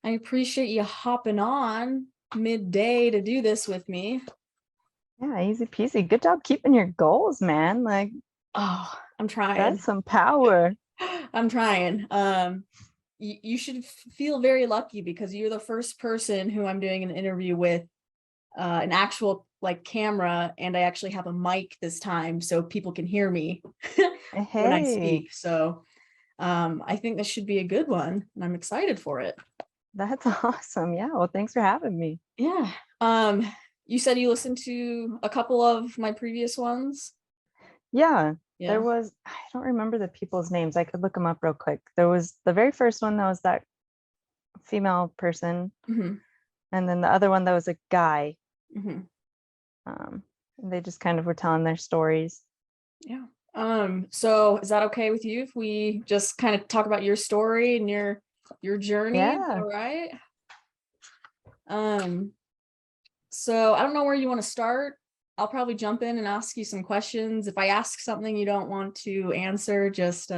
I appreciate you hopping on midday to do this with me. Yeah, easy peasy. Good job keeping your goals, man. Like, Oh, I'm trying. that's some power. I'm trying. You should feel very lucky because you're the first person who I'm doing an interview with, an actual like camera, and I actually have a mic this time so people can hear me when I Hey, speak. So, I think this should be a good one, and I'm excited for it. that's awesome. Yeah, well, thanks for having me. Yeah. Um, you said you listened to a couple of my previous ones. Yeah, Yeah. I don't remember the people's names. I could look them up real quick. There was the very first one that was that female person, Hmm. and then the other one that was a guy. Hmm. And they just kind of were telling their stories. Yeah. So is that okay with you if we just kind of talk about your story and your journey? Is that Yeah. all right? Um, so I don't know where you want to start. I'll probably jump in and ask you some questions. If I ask something you don't want to answer, just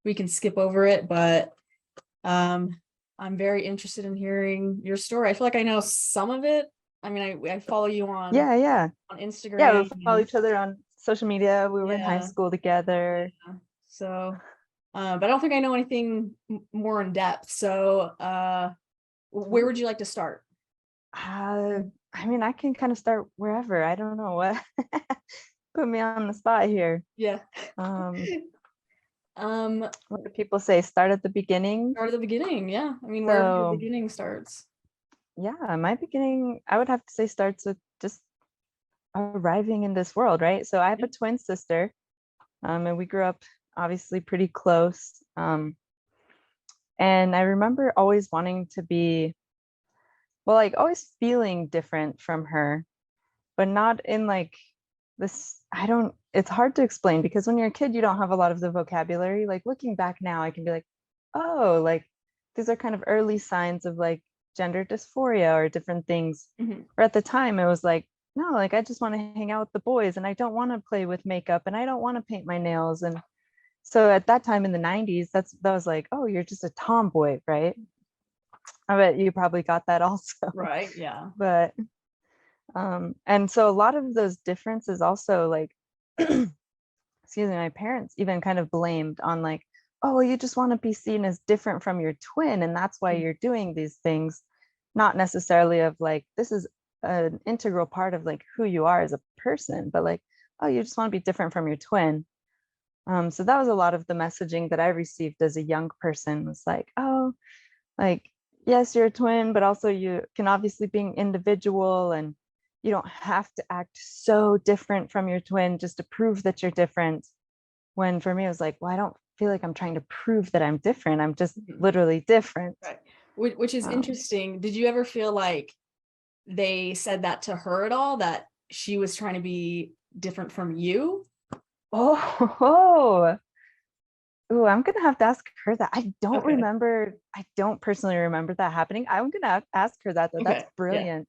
we can skip over it. But um I'm very interested in hearing your story. I feel like I know some of it. I mean, I follow you on Yeah, yeah. Yeah, we Instagram follow and each other on social media. We were in high yeah, school together. yeah. So but I don't think I know anything more in depth. So where would you like to start? I mean, I can kind of start wherever. I don't know what put me on the spot here. Yeah. Um, um what do people say? Start at the beginning. Start at the beginning. Yeah, I mean, wherever your So beginning starts. yeah, my beginning, I would have to say starts with just arriving in this world, right? So I have Yeah. a twin sister, and we grew up obviously pretty close. And I remember always wanting to be, well, like always feeling different from her, but not in like this. I don't, it's hard to explain because when you're a kid, you don't have a lot of the vocabulary. Like looking back now, I can be like, oh, like these are kind of early signs of like gender dysphoria or different things. Mhm. Or at the time, it was like, no, like I just want to hang out with the boys and I don't want to play with makeup and I don't want to paint my nails. And so at that time in the 90s, that was like, oh, you're just a tomboy, right? I bet you probably got that also. Right. Yeah. But and so a lot of those differences also like excuse me, my parents even kind of blamed on like, oh, well, you just want to be seen as different from your twin and that's why you're doing these things, not necessarily of like this is an integral part of like who you are as a person, but like, oh, you just want to be different from your twin. So that was a lot of the messaging that I received as a young person was like, oh, like, yes, you're a twin, but also you can obviously be an individual and you don't have to act so different from your twin just to prove that you're different. When for me, it was like, well, I don't feel like I'm trying to prove that I'm different. I'm just Mhm. literally different. Right. Which is Um, interesting. Did you ever feel like they said that to her at all, that she was trying to be different from you? oh, oh, I'm gonna have to ask her that. I don't Okay. remember. I don't personally remember that happening. I'm gonna ask her that though. That's Okay. Yeah. brilliant.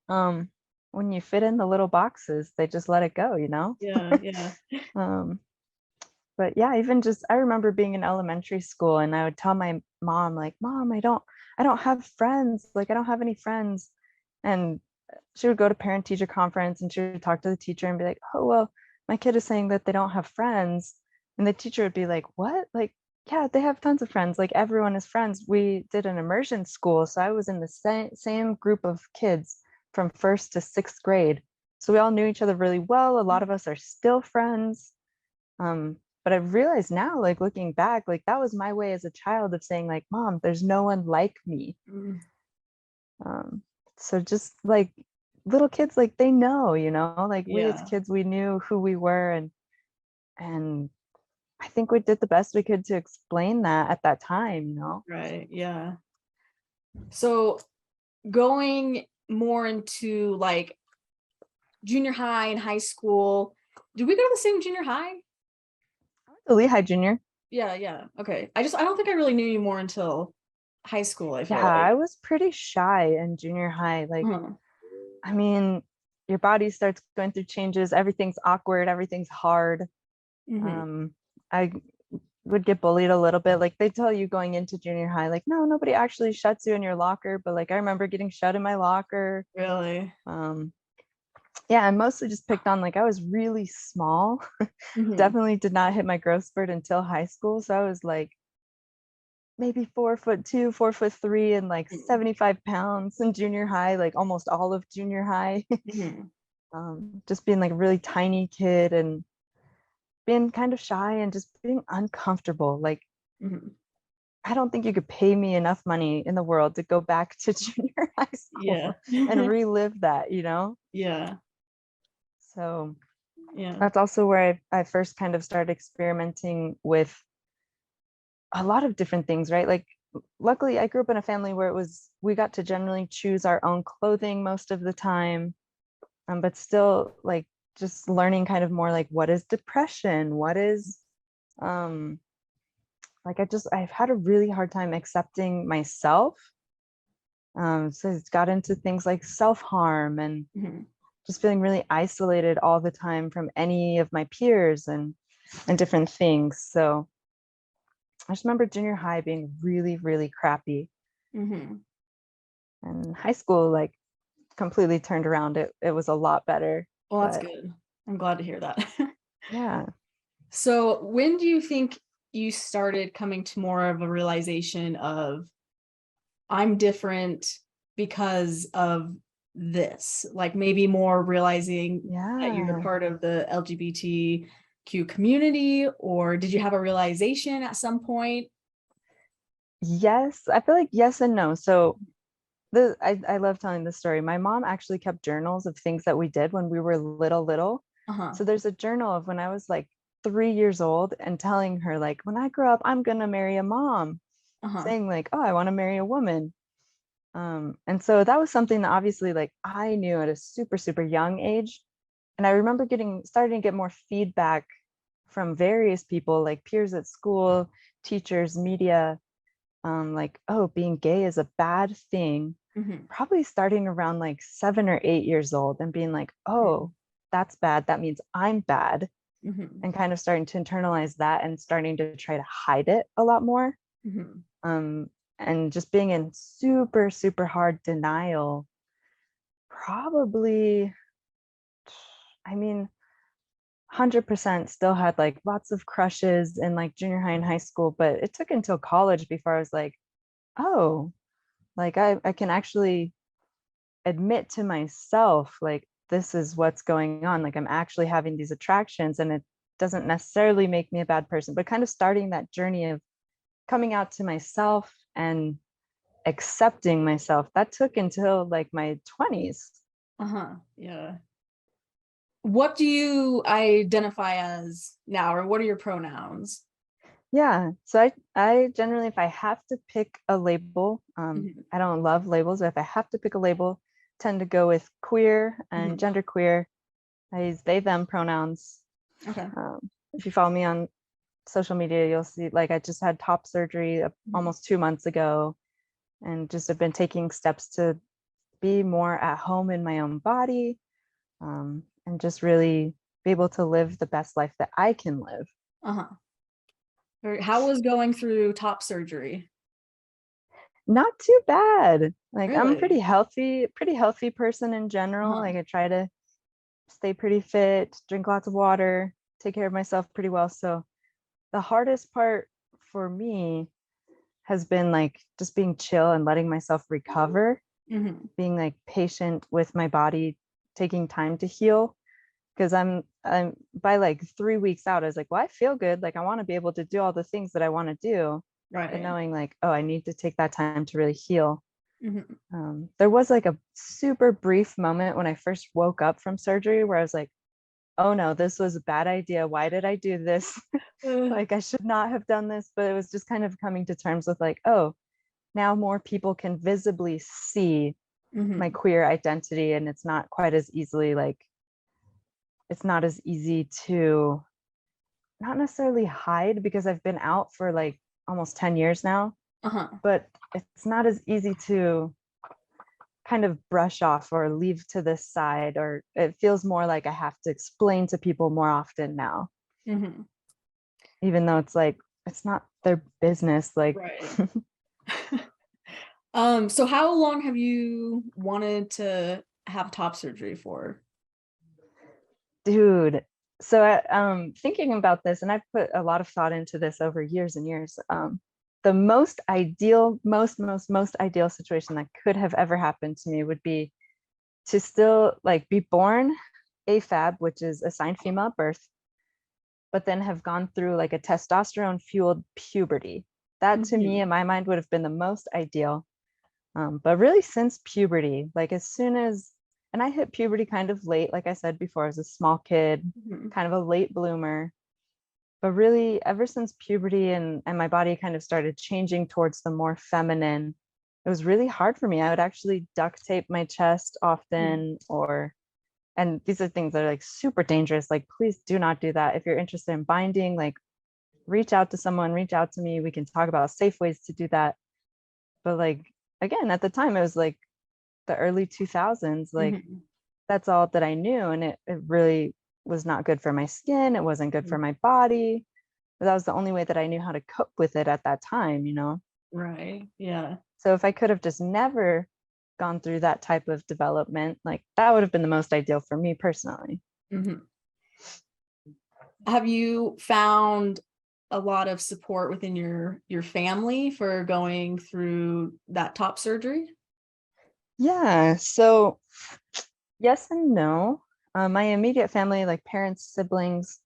Um, when you fit in the little boxes, they just let it go, you know? Yeah. Yeah. Um, but yeah, even just I remember being in elementary school and I would tell my mom, like, Mom, I don't have friends. Like, I don't have any friends. And she would go to parent teacher conference and she would talk to the teacher and be like, oh, well, my kid is saying that they don't have friends. And the teacher would be like, what? Like, yeah, they have tons of friends. Like everyone is friends. We did an immersion school. So I was in the same group of kids from first to sixth grade. So we all knew each other really well. A lot of us are still friends. But I realized now, like looking back, like that was my way as a child of saying, like, Mom, there's no one like me. Mm. Um, so just like little kids, like they know, like we as Yeah. kids, we knew who we were, and I think we did the best we could to explain that at that time. Right. Yeah. So going more into like junior high and high school, did we go to the same junior high? So Lehigh Junior. Yeah. Yeah. Okay. I don't think I really knew you more until high school, I Yeah, feel like. I was pretty shy in junior high. Like, Huh. I mean, your body starts going through changes, everything's awkward, everything's hard. Hmm. Um, I would get bullied a little bit. Like they tell you going into junior high, like, no, nobody actually shuts you in your locker. But like I remember getting shut in my locker. Really? Yeah, and mostly just picked on, like I was really small. Mhm. Definitely did not hit my growth spurt until high school. So I was like maybe 4'2", 4'3", and like Mhm. 75 pounds in junior high, like almost all of junior high. Mhm. Just being like a really tiny kid and being kind of shy and just being uncomfortable. Like Mhm. I don't think you could pay me enough money in the world to go back to junior high Yeah. school and relive that, you know? Yeah. So Yeah. that's also where I first kind of started experimenting with a lot of different things, right? Like, luckily, I grew up in a family where we got to generally choose our own clothing most of the time, but still, like, just learning kind of more like what is depression, what is, like, I've had a really hard time accepting myself. So it's got into things like self-harm and Mhm. just feeling really isolated all the time from any of my peers and different things. So I just remember junior high being really, really crappy. Mhm. And high school, like, completely turned around. It was a lot better. Well, that's But good. I'm glad to hear that. yeah. So, when do you think you started coming to more of a realization of I'm different because of this? Like maybe more realizing that you're Yeah. part of the LGBTQ community, or did you have a realization at some point? Yes. I feel like yes and no. So I love telling this story. My mom actually kept journals of things that we did when we were little. Uh-huh. So there's a journal of when I was like 3 years old and telling her, like, when I grow up, I'm gonna marry a mom, Uh-huh. saying like, oh, I want to marry a woman. And so that was something that obviously like I knew at a super, super young age. And I remember starting to get more feedback from various people, like peers at school, teachers, media, like, oh, being gay is a bad thing, Mhm. probably starting around like 7 or 8 years old and being like, oh, that's bad. That means I'm bad. Mhm. And kind of starting to internalize that and starting to try to hide it a lot more. Mhm. Um, and just being in super, super hard denial, probably, I mean, 100% still had like lots of crushes in like junior high and high school, but it took until college before I was like, oh, like I can actually admit to myself, like, this is what's going on. Like, I'm actually having these attractions, and it doesn't necessarily make me a bad person, but kind of starting that journey of coming out to myself and accepting myself. That took until like my 20s. Uh-huh. Yeah. What do you identify as now, or what are your pronouns? Yeah. So I generally, if I have to pick a label, Mhm. I don't love labels, but if I have to pick a label, tend to go with queer and Mhm. genderqueer. I use they, them pronouns. Okay. If you follow me on social media, you'll see like I just had top surgery Mhm. almost 2 months ago and just have been taking steps to be more at home in my own body, and just really be able to live the best life that I can live. Uh-huh. How was going through top surgery? Not too bad. Like I'm a Really? pretty healthy person in general. Uh-huh. Like I try to stay pretty fit, drink lots of water, take care of myself pretty well. So the hardest part for me has been like just being chill and letting myself recover, Mhm. being like patient with my body, taking time to heal. Because I'm by like 3 weeks out, I was like, well, I feel good. Like I want to be able to do all the things that I want to do, but Right. knowing like, oh, I need to take that time to really heal. Mhm. There was like a super brief moment when I first woke up from surgery where I was like, oh no, this was a bad idea. Why did I do this? Uh, Like I should not have done this. But it was just kind of coming to terms with like, oh, now more people can visibly see my mhm. queer identity, and it's not quite as easily like it's not as easy to not necessarily hide because I've been out for like almost 10 years now, Uh-huh. but it's not as easy to kind of brush off or leave to this side, or it feels more like I have to explain to people more often now, Mhm. even though it's like it's not their business. Like, Right. So how long have you wanted to have top surgery for? dude. So thinking about this, and I've put a lot of thought into this over years and years. The most ideal, most ideal situation that could have ever happened to me would be to still like be born AFAB, which is assigned female at birth, but then have gone through like a testosterone fueled puberty. That to me, Mhm. in my mind, would have been the most ideal. But really, since puberty, like as soon as, and I hit puberty kind of late, like I said before, as a small kid, Mhm. kind of a late bloomer. But really, ever since puberty and my body kind of started changing towards the more feminine, it was really hard for me. I would actually duct tape my chest Mhm. often, or, and these are things that are like super dangerous. Like, please do not do that. If you're interested in binding, like, reach out to someone, reach out to me. We can talk about safe ways to do that. But like, again, at the time, it was like the early 2000s, like Mhm. that's all that I knew. And it really was not good for my skin. It wasn't good for Mhm. my body. But that was the only way that I knew how to cope with it at that time, you know? Right. Yeah. So if I could have just never gone through that type of development, like that would have been the most ideal for me personally. Mhm. Have you found a lot of support within your family for going through that top surgery? Yeah. So yes and no. My immediate family, like parents, siblings,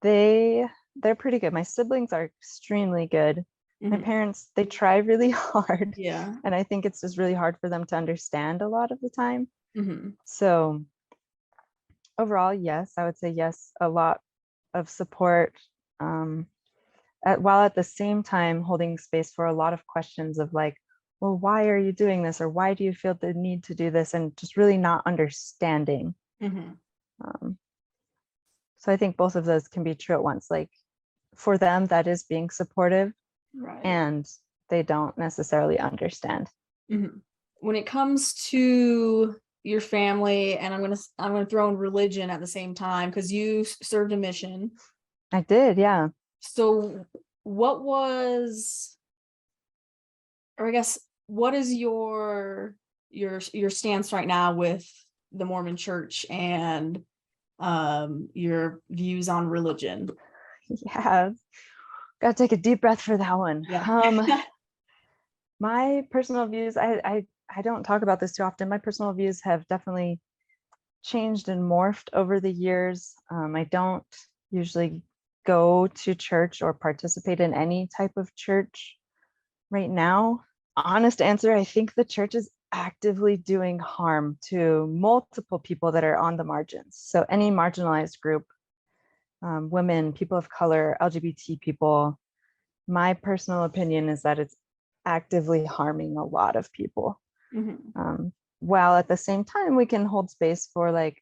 they they're pretty good. My siblings are extremely good. My Mhm. parents, they try really hard, Yeah. and I think it's just really hard for them to understand a lot of the time. Mhm. So overall, yes, I would say yes, a lot of support, um, while at the same time holding space for a lot of questions of like, well, why are you doing this, or why do you feel the need to do this, and just really not understanding. Mhm. Um, so I think both of those can be true at once. Like for them, that is being supportive, Right. and they don't necessarily understand. Mhm. When it comes to your family, and I'm gonna throw in religion at the same time because you served a mission. I did, yeah. So, what was, or I guess, what is your stance right now with the Mormon Church and your views on religion? Yeah, gotta take a deep breath for that one. Yeah. My personal views, I don't talk about this too often. My personal views have definitely changed and morphed over the years. I don't usually go to church or participate in any type of church right now. Honest answer, I think the church is actively doing harm to multiple people that are on the margins. So any marginalized group, women, people of color, LGBT people, my personal opinion is that it's actively harming a lot of people. Mhm. Um, while at the same time, we can hold space for like,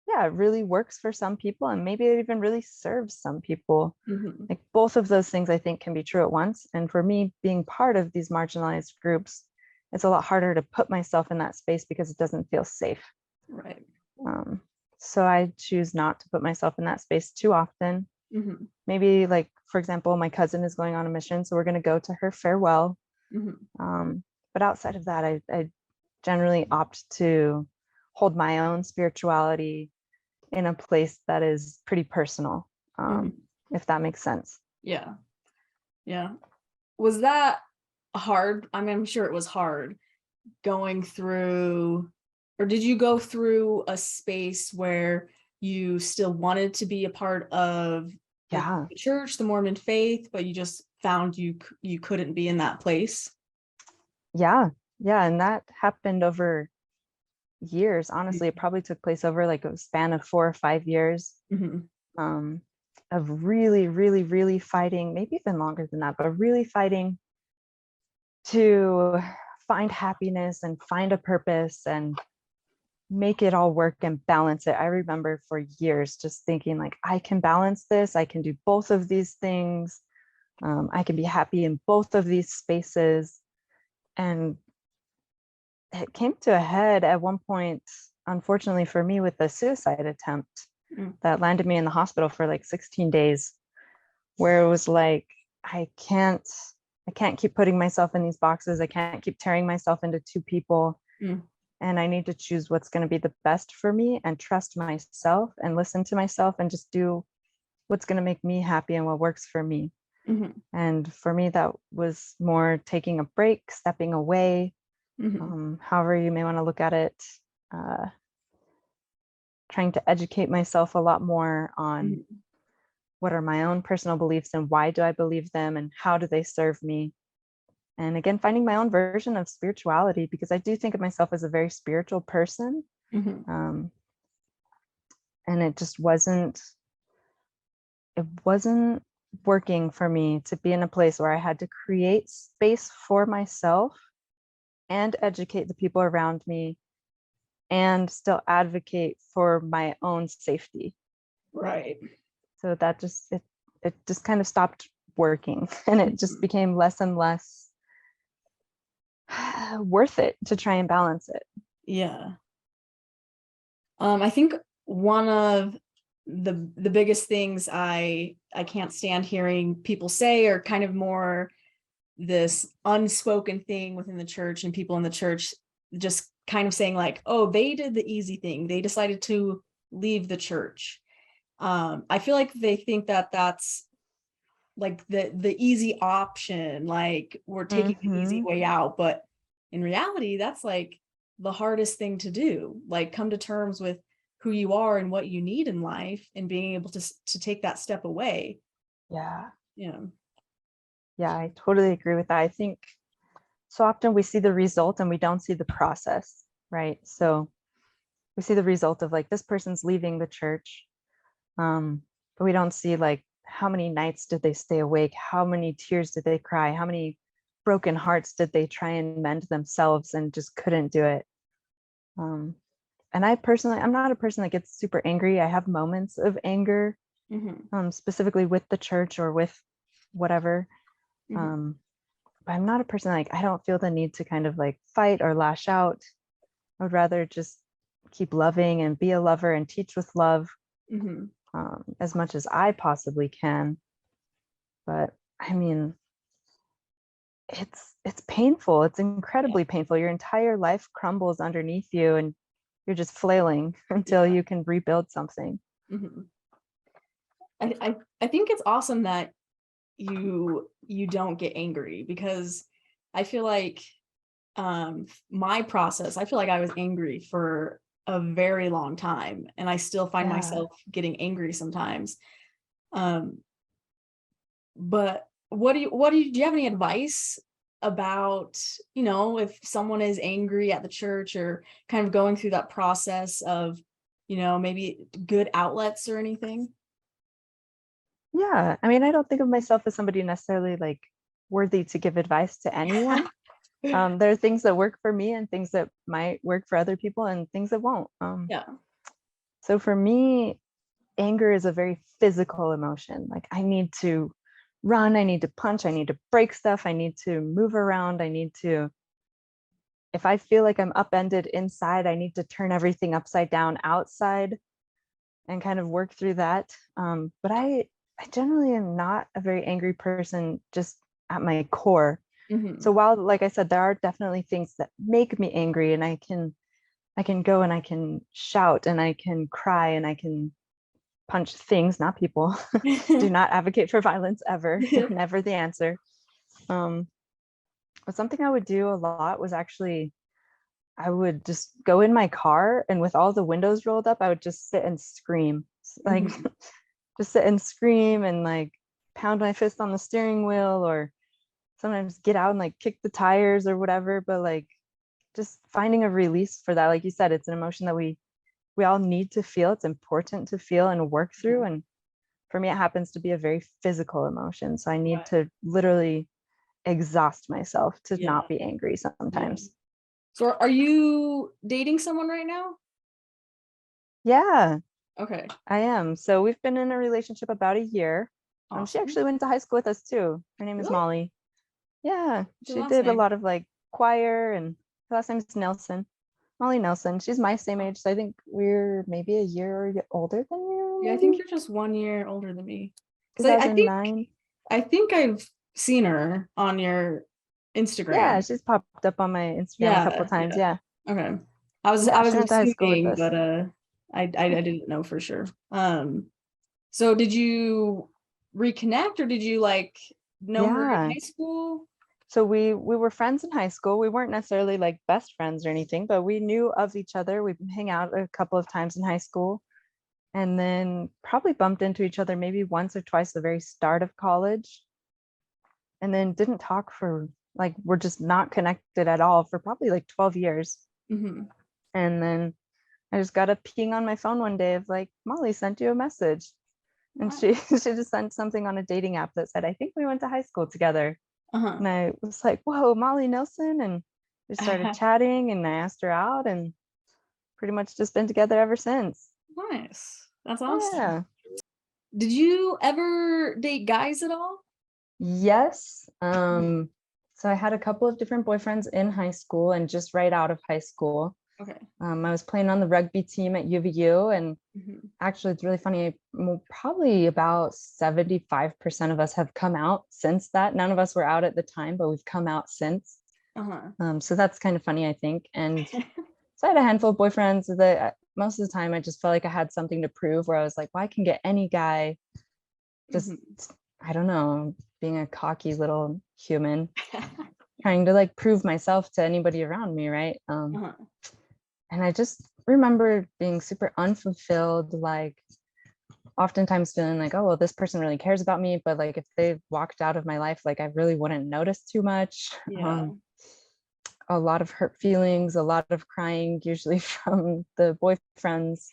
yeah, it really works for some people, and maybe it even really serves some people. Mhm. Like both of those things, I think, can be true at once. And for me, being part of these marginalized groups, it's a lot harder to put myself in that space because it doesn't feel safe. Right. Um, so I choose not to put myself in that space too often. Mhm. Maybe, like, for example, my cousin is going on a mission, so we're going to go to her farewell. Mhm. Um, but outside of that, I generally opt to hold my own spirituality in a place that is pretty personal, Mhm. if that makes sense. Yeah. Yeah. Was that hard? I mean, I'm sure it was hard going through, or did you go through a space where you still wanted to be a part of the Yeah, church, the Mormon faith, but you just found you couldn't be in that place? yeah, yeah. And that happened over years. Honestly, it Mhm. probably took place over like a span of 4 or 5 years, Mhm. um, of really, really, really fighting, maybe even longer than that, but really fighting to find happiness and find a purpose and make it all work and balance it. I remember for years just thinking like, I can balance this. I can do both of these things. I can be happy in both of these spaces. And it came to a head at one point, unfortunately for me, with a suicide attempt Mm. that landed me in the hospital for like 16 days, where it was like I can't keep putting myself in these boxes. I can't keep tearing myself into two people. Mm. And I need to choose what's going to be the best for me and trust myself and listen to myself and just do what's going to make me happy and what works for me. Mhm. And for me, that was more taking a break, stepping away, Mhm. however you may want to look at it, uh, trying to educate myself a lot more on Mhm. what are my own personal beliefs and why do I believe them and how do they serve me. And again, finding my own version of spirituality, because I do think of myself as a very spiritual person. Mhm. Um, and it wasn't working for me to be in a place where I had to create space for myself and educate the people around me and still advocate for my own safety. Right. So that it just kind of stopped working, and it just Mhm. became less and less worth it to try and balance it. Yeah. I think one of the biggest things I can't stand hearing people say are kind of more this unspoken thing within the church, and people in the church just kind of saying like, oh, they did the easy thing. They decided to leave the church. I feel like they think that that's like the easy option, like we're taking the easy Mm-hmm. way out, but in reality that's like the hardest thing to do, like come to terms with who you are and what you need in life and being able to take that step away. Yeah. you know Yeah, I totally agree with that. I think so often we see the result and we don't see the process, right? So we see the result of like this person's leaving the church, but we don't see like how many nights did they stay awake, how many tears did they cry, how many broken hearts did they try and mend themselves and just couldn't do it. um, and I'm not a person that gets super angry. I have moments of anger, hmm specifically with the church or with whatever, hmm um, but I'm not a person like I don't feel the need to kind of like fight or lash out. I would rather just keep loving and be a lover and teach with love, hmm as much as I possibly can. But I mean, it's painful. It's yeah, incredibly painful. Your entire life crumbles underneath you, and you're just flailing until yeah. you can rebuild something. hmm I think it's awesome that you don't get angry, because I feel like my process, I feel like I was angry for a very long time, and I still find Yeah. myself getting angry sometimes. um but what do you have any advice about, if someone is angry at the church or kind of going through that process of, maybe good outlets or anything? Yeah. I mean, I don't think of myself as somebody necessarily like worthy to give advice to anyone. There are things that work for me and things that might work for other people and things that won't. Yeah. So for me, anger is a very physical emotion. Like I need to run, I need to punch, I need to break stuff, I need to move around, if I feel like I'm upended inside, I need to turn everything upside down outside and kind of work through that. But I generally am not a very angry person just at my core. So hmm while, like I said, there are definitely things that make me angry, and I can go and I can shout and I can cry and I can punch things, not people. Do not advocate for violence ever. Never the answer. Um, but something I would do a lot was actually I would just go in my car and with all the windows rolled up, I would just sit and scream. Like hmm just sit and scream and like pound my fist on the steering wheel, or sometimes get out and like kick the tires or whatever. But like just finding a release for that. Like you said, it's an emotion that we all need to feel. It's important to feel and work through. And for me, it happens to be a very physical emotion. So I need Right. to literally exhaust myself to Yeah. not be angry Yeah. sometimes. So are you dating someone right now? Yeah, Okay. I am. So we've been in a relationship about a year. She Awesome. actually went to high school with us too. Her name is Really? Molly. Yeah, What's your she last did a name? lot of like choir, and her last name is Nelson. Molly Nelson. She's my same age, so I think we're maybe a year older than you, Yeah, I think maybe you're just 1 year older than me. Because I think 2009. I think I've seen her on your Yeah, Instagram. she's popped up on my Instagram a couple Yeah, of times. yeah. Yeah. Okay. I Yeah, was she went to high school with assuming, us. but I didn't know for sure. So did you reconnect or did you like know her in Yeah. high school? So we were friends in high school. We weren't necessarily like best friends or anything, but we knew of each other. We'd hang out a couple of times in high school, and then probably bumped into each other maybe once or twice at the very start of college, and then didn't talk for like we're just not connected at all for probably like 12 years. Mm-hmm. And then I just got a ping on my phone one day of like, Molly sent you a message. And she Nice. she just sent something on a dating app that said, I think we went to high school together. Uh-huh. And I was like, whoa, Molly Nelson. And we started chatting and I asked her out and pretty much just been together ever since. Nice. That's awesome. Yeah. Did you ever date guys at all? Yes. So I had a couple of different boyfriends in high school and just right out of high school. Okay. I was playing on the rugby team at UVU, and Mm-hmm. actually it's really funny. Probably about 75% of us have come out since that. None of us were out at the time, but we've come out since. Uh-huh. So that's kind of funny, I think. And so I had a handful of boyfriends that most of the time I just felt like I had something to prove, where I was like, well, I can get any guy. Just, Mm-hmm. I don't know, being a cocky little human, trying to like prove myself to anybody around me, right? Uh-huh. And I just remember being super unfulfilled, like oftentimes feeling like, oh, well, this person really cares about me, but like if they walked out of my life, like I really wouldn't notice too much. Yeah. A lot of hurt feelings, a lot of crying, usually from the boyfriends.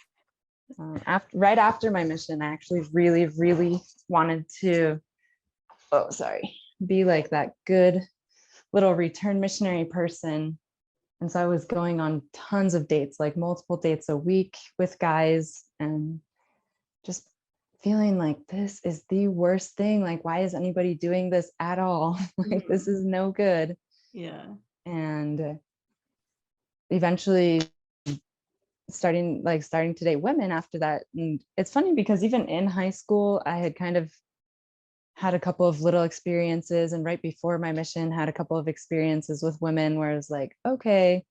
Right after my mission, I actually really, really wanted to, oh, sorry, be like that good little return missionary person. And so I was going on tons of dates, like multiple dates a week with guys, and just feeling like this is the worst thing. Like, why is anybody doing this at all? Like, this Mm-hmm. is no good. Yeah. And eventually starting to date women after that. And it's funny because even in high school, I had kind of had a couple of little experiences, and right before my mission had a couple of experiences with women where I was like, okay,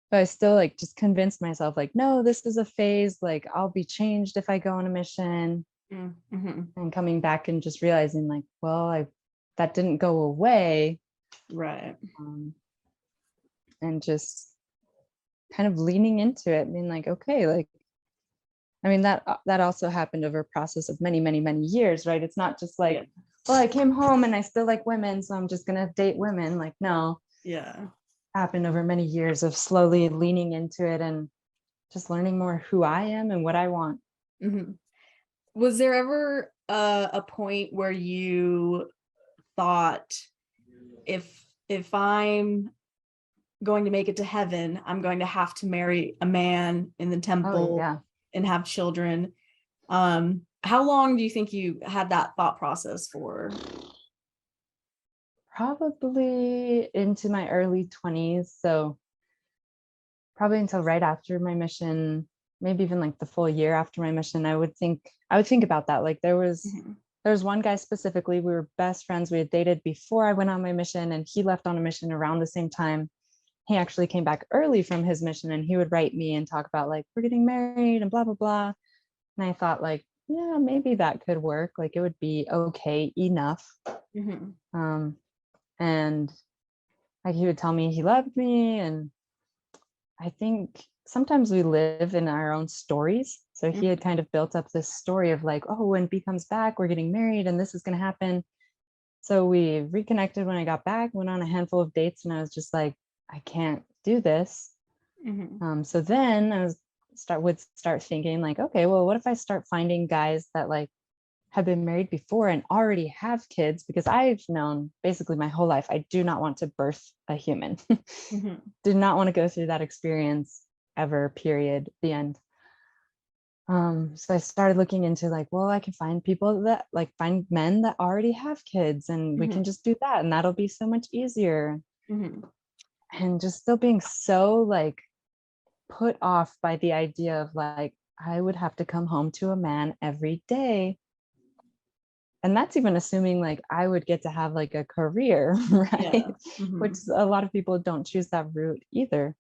but I still like just convinced myself like, no, this is a phase, like I'll be changed if I go on a mission. Mm-hmm. And coming back and just realizing like, well, I that didn't go away. Right. um, and just kind of leaning into it, being like, okay, like, I mean, that also happened over a process of many, many, many years, right? It's not just like, Yeah. well, I came home and I still like women, so I'm just gonna date women. Like, no, Yeah. happened over many years of slowly leaning into it and just learning more who I am and what I want. Mm-hmm. Was there ever a point where you thought, if I'm going to make it to heaven, I'm going to have to marry a man in the Oh temple yeah. and have children? How long do you think you had that thought process for? Probably into my early 20s. So probably until right after my mission, maybe even like the full year after my mission, I would think about that. Like Mhm. there was one guy specifically, we were best friends. We had dated before I went on my mission, and he left on a mission around the same time. He actually came back early from his mission, and he would write me and talk about like, we're getting married and blah, blah, blah. And I thought like, yeah, maybe that could work. Like it would be okay enough. Mhm. Um, and like he would tell me he loved me, and I think sometimes we live in our own stories. So he had Mhm. kind of built up this story of like, oh, when B comes back, we're getting married and this is going to happen. So we reconnected when I got back, went on a handful of dates, and I was just like, I can't do this. Mhm. So then I would start thinking like, okay, well, what if I start finding guys that like have been married before and already have kids? Because I've known basically my whole life, I do not want to birth a human. Mhm. Did not want to go through that experience ever, period, the end. So I started looking into like, well, I can find people that like find men that already have kids, and we can Mhm. just do that, and that'll be so much easier. Mhm. And just still being so like put off by the idea of like, I would have to come home to a man every day. and that's even assuming like I would get to have like a career, right? Yeah. Which a lot of people don't choose that route either.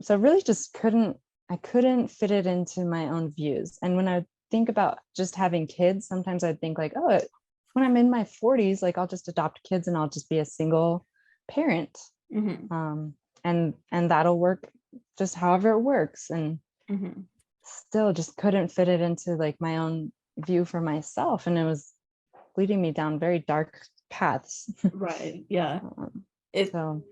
So really just I couldn't fit it into my own views. And when I think about just having kids, sometimes I think like, oh, when I'm in my 40s, like I'll just adopt kids and I'll just be a single parent. Mm-hmm. And that'll work just however it works. And Mm-hmm. still just couldn't fit it into like my own view for myself. And it was leading me down very dark paths. Right. Yeah. um, It so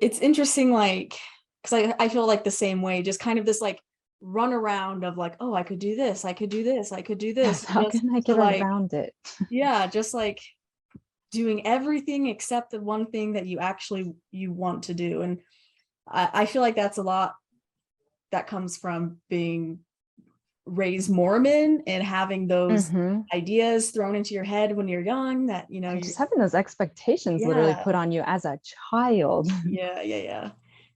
it's interesting, like, because I feel like the same way, just kind of this like run around of like, oh, I could do this, I could do this, I could do yes, this, how just can I to get like, around it? yeah, just like doing everything except the one thing that you want to do. And I feel like that's a lot that comes from being raised Mormon and having those Hmm. ideas thrown into your head when you're young that, And you just having those expectations literally yeah, put on you as a child. yeah.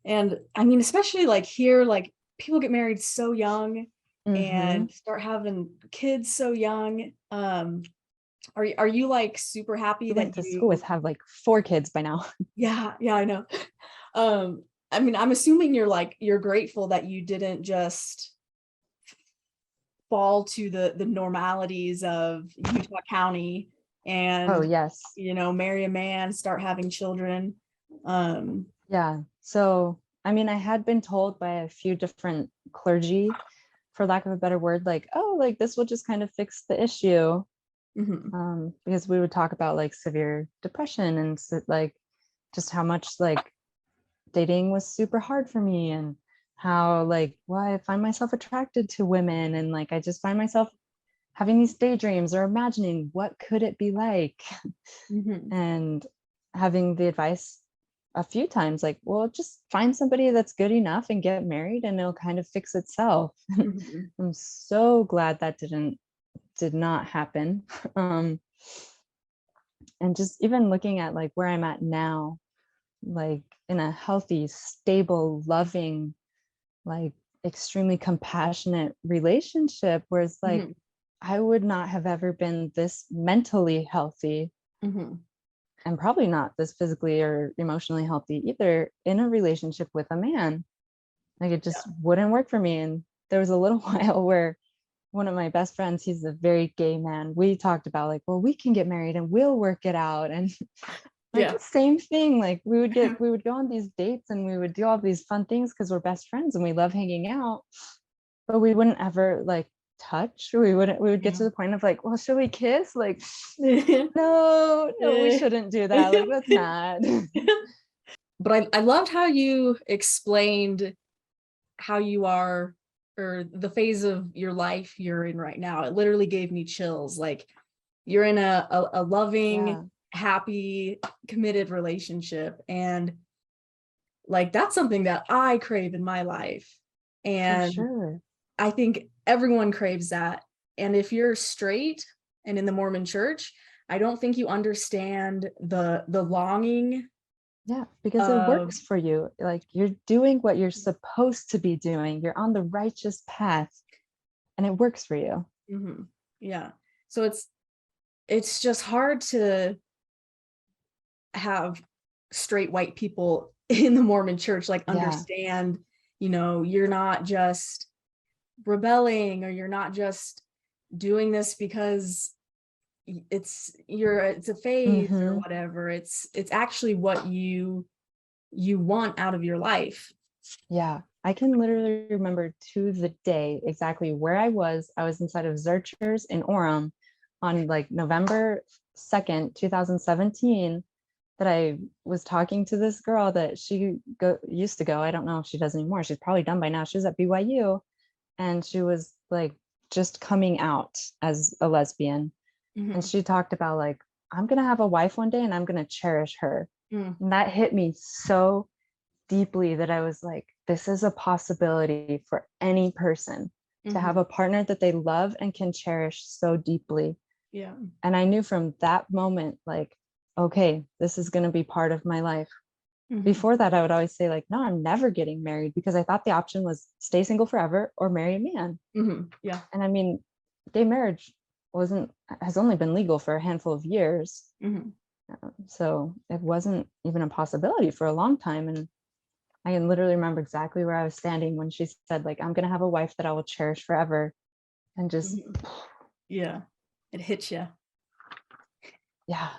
And I mean, especially like here, like people get married so young Hmm. and start having kids so young. Are you like super happy You went that to school with you have like 4 kids by now. yeah, I know. Um, I mean, I'm assuming you're grateful that you didn't just fall to the normalities of Utah County Oh and yes. marry a man, start having children. Um, Yeah. So I mean, I had been told by a few different clergy, for lack of a better word, like, oh, like this will just kind of fix the issue. mhm, Because we would talk about like severe depression and like just how much like dating was super hard for me, and how like why I find myself attracted to women, and like I just find myself having these daydreams or imagining what could it be like. mhm, And having the advice a few times like, well, just find somebody that's good enough and get married and it'll kind of fix itself. mhm. I'm so glad that did not happen. um and just even looking at like where I'm at now, like in a healthy, stable, loving, like extremely compassionate relationship, where it's like Mhm, I would not have ever been this mentally healthy, mhm. and probably not this physically or emotionally healthy either, in a relationship with a man. Like it just wouldn't work for me. And there was a little while where one of my best friends, he's a very gay man, we talked about like, well, we can get married and we'll work it out. And like Yeah. the same thing, like we would go on these dates and we would do all these fun things because we're best friends and we love hanging out, but we wouldn't ever like touch. We would get to Yeah. the point of like, well, should we kiss? Like, Yeah. no, we shouldn't do that. Like, let's not. But I loved how you explained how you are, or the phase of your life you're in right now. It literally gave me chills. Like you're in a Yeah, loving, happy, committed relationship. And like that's something that I crave in my life. for And sure. I think everyone craves that. And if you're straight and in the Mormon church, I don't think you understand the longing Yeah, because it of works for you. Like you're doing what you're supposed to be doing. You're on the righteous path and it works for you. mhm, yeah. So it's just hard to have straight white people in the Mormon church like Yeah. understand, you're not just rebelling, or you're not just doing this because it's a phase or Hmm. whatever. It's actually what you want out of your life. Yeah. I can literally remember to the day exactly where I was. I was inside of Zerchers in Orem on like November 2nd, 2017, that I was talking to this girl that used to go. I don't know if she does anymore. She's probably done by now. She was at BYU, and she was like just coming out as a lesbian. And Mhm. she talked about like, I'm gonna have a wife one day and I'm gonna cherish her. Mm, And that hit me so deeply that I was like, this is a possibility for any person to have mhm. a partner that they love and can cherish so deeply. Yeah. And I knew from that moment, like, okay, this is going to be part of my life. Mhm. Before that, I would always say, like, no, I'm never getting married, because I thought the option was stay single forever or marry a man. Mhm. Yeah. And I mean, gay marriage has only been legal for a handful of years. Mhm. So it wasn't even a possibility for a long time. And I can literally remember exactly where I was standing when she said, like, I'm going to have a wife that I will cherish forever. And just, Mhm. Yeah, it hits you. yeah.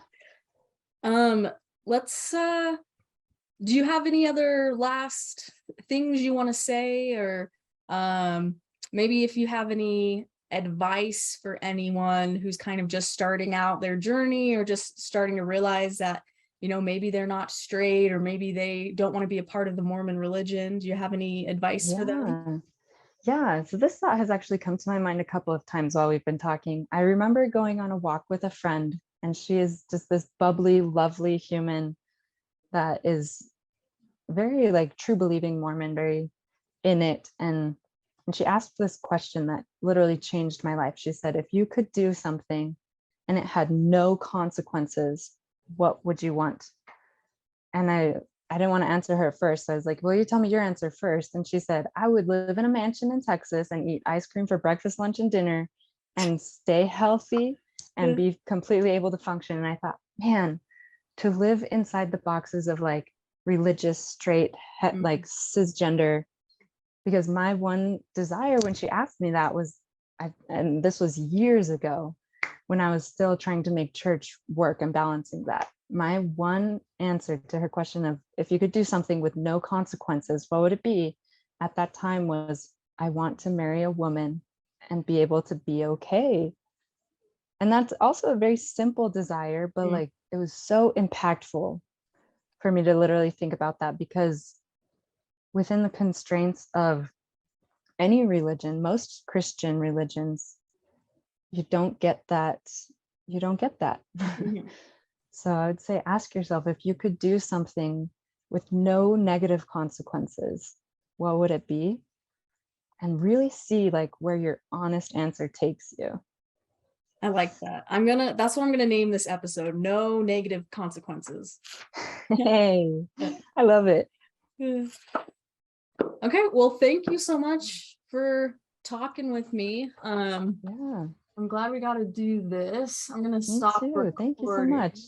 Let's do you have any other last things you want to say, or maybe if you have any advice for anyone who's kind of just starting out their journey, or just starting to realize that, you know, maybe they're not straight, or maybe they don't want to be a part of the Mormon religion. Do you have any advice for them? Yeah. So this thought has actually come to my mind a couple of times while we've been talking. I remember going on a walk with a friend, and she is just this bubbly, lovely human that is very like true believing Mormon, very in it. And she asked this question that literally changed my life. She said, if you could do something and it had no consequences, what would you want? And I didn't want to answer her at first. So I was like, well, you tell me your answer first. And she said, I would live in a mansion in Texas and eat ice cream for breakfast, lunch, and dinner, and stay healthy and be completely able to function. And I thought, man, to live inside the boxes of like religious, straight, like cisgender, because my one desire when she asked me that was, and this was years ago when I was still trying to make church work and balancing that. My one answer to her question of if you could do something with no consequences, what would it be? At that time was, I want to marry a woman and be able to be okay. And that's also a very simple desire, but like it was so impactful for me to literally think about that, because within the constraints of any religion, most Christian religions, you don't get that. You don't get that. So I would say, ask yourself, if you could do something with no negative consequences, what would it be? And really see like where your honest answer takes you. I like that. That's what I'm gonna name this episode. No negative consequences. Hey, I love it. Okay, well, thank you so much for talking with me. Yeah, I'm glad we got to do this. I'm gonna me stop too. Thank you so recording. much.